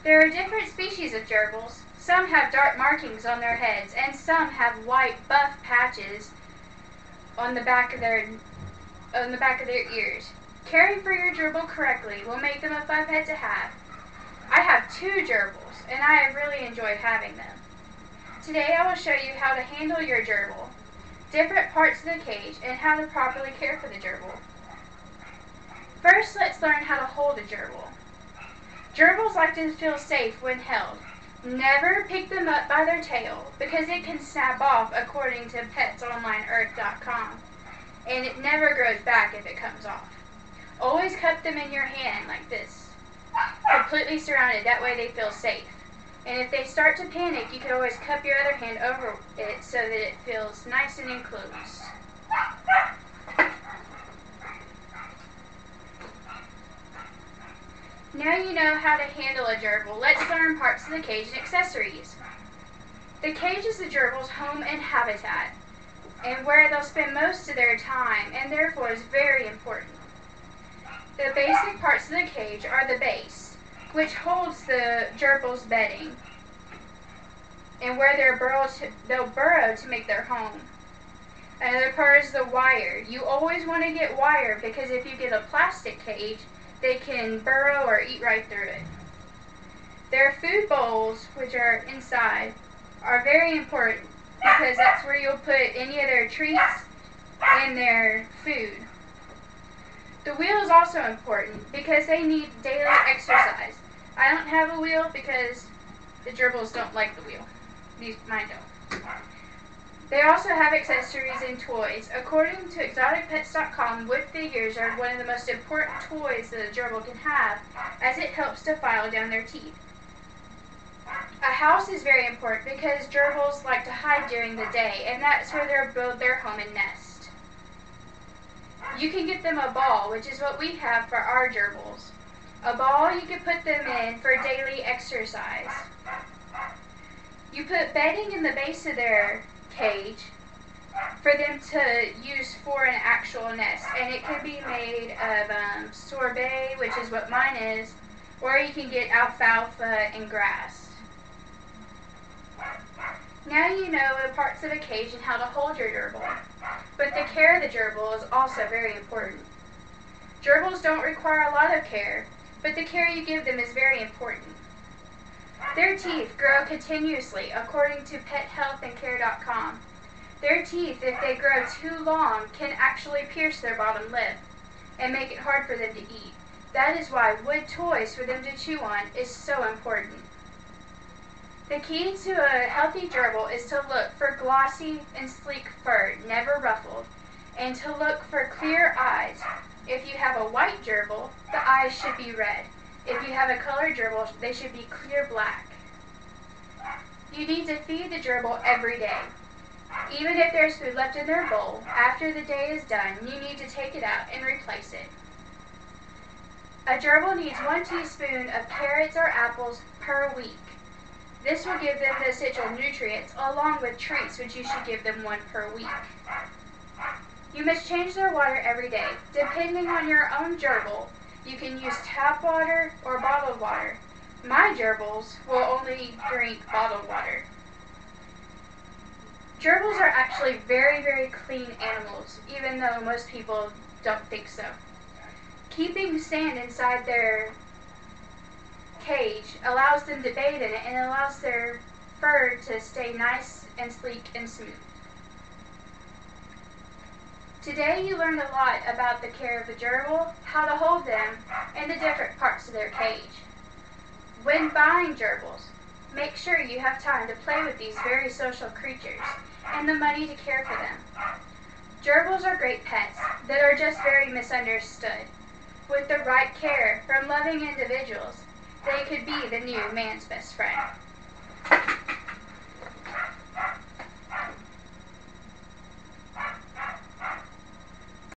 There are different species of gerbils. Some have dark markings on their heads, and some have white buff patches on the back of their ears. Caring for your gerbil correctly will make them a fun pet to have. I have 2 gerbils, and I have really enjoyed having them. Today I will show you how to handle your gerbil, different parts of the cage, and how to properly care for the gerbil. First, let's learn how to hold a gerbil. Gerbils like to feel safe when held. Never pick them up by their tail because it can snap off according to petsonlineearth.com, and it never grows back if it comes off. Always cup them in your hand like this, completely surrounded, that way they feel safe. And if they start to panic, you can always cup your other hand over it so that it feels nice and enclosed. Now you know how to handle a gerbil, let's learn parts of the cage and accessories. The cage is the gerbil's home and habitat, and where they'll spend most of their time, and therefore is very important. The basic parts of the cage are the base, which holds the gerbil's bedding, and where they'll burrow to make their home. Another part is the wire. You always want to get wire because if you get a plastic cage, they can burrow or eat right through it. Their food bowls, which are inside, are very important because that's where you'll put any of their treats and their food. The wheel is also important because they need daily exercise. I don't have a wheel because the gerbils don't like the wheel. Mine don't. They also have accessories and toys. According to exoticpets.com, wood figures are one of the most important toys that a gerbil can have, as it helps to file down their teeth. A house is very important because gerbils like to hide during the day, and that's where they'll build their home and nest. You can get them a ball, which is what we have for our gerbils. A ball you can put them in for daily exercise. You put bedding in the base of their cage for them to use for an actual nest, and it can be made of sorbet, which is what mine is, or you can get alfalfa and grass. Now you know the parts of a cage and how to hold your gerbil, but the care of the gerbil is also very important. Gerbils don't require a lot of care, but the care you give them is very important. Their teeth grow continuously, according to pethealthandcare.com. Their teeth, if they grow too long, can actually pierce their bottom lip and make it hard for them to eat. That is why wood toys for them to chew on is so important. The key to a healthy gerbil is to look for glossy and sleek fur, never ruffled, and to look for clear eyes. If you have a white gerbil, the eyes should be red. If you have a colored gerbil, they should be clear black. You need to feed the gerbil every day. Even if there's food left in their bowl, after the day is done, you need to take it out and replace it. A gerbil needs 1 teaspoon of carrots or apples per week. This will give them the essential nutrients along with treats, which you should give them 1 per week. You must change their water every day. Depending on your own gerbil, you can use tap water or bottled water. My gerbils will only drink bottled water. Gerbils are actually very, very clean animals, even though most people don't think so. Keeping sand inside their cage allows them to bathe in it and allows their fur to stay nice and sleek and smooth. Today you learned a lot about the care of the gerbil, how to hold them, and the different parts of their cage. When buying gerbils, make sure you have time to play with these very social creatures and the money to care for them. Gerbils are great pets that are just very misunderstood. With the right care from loving individuals, they could be the new man's best friend.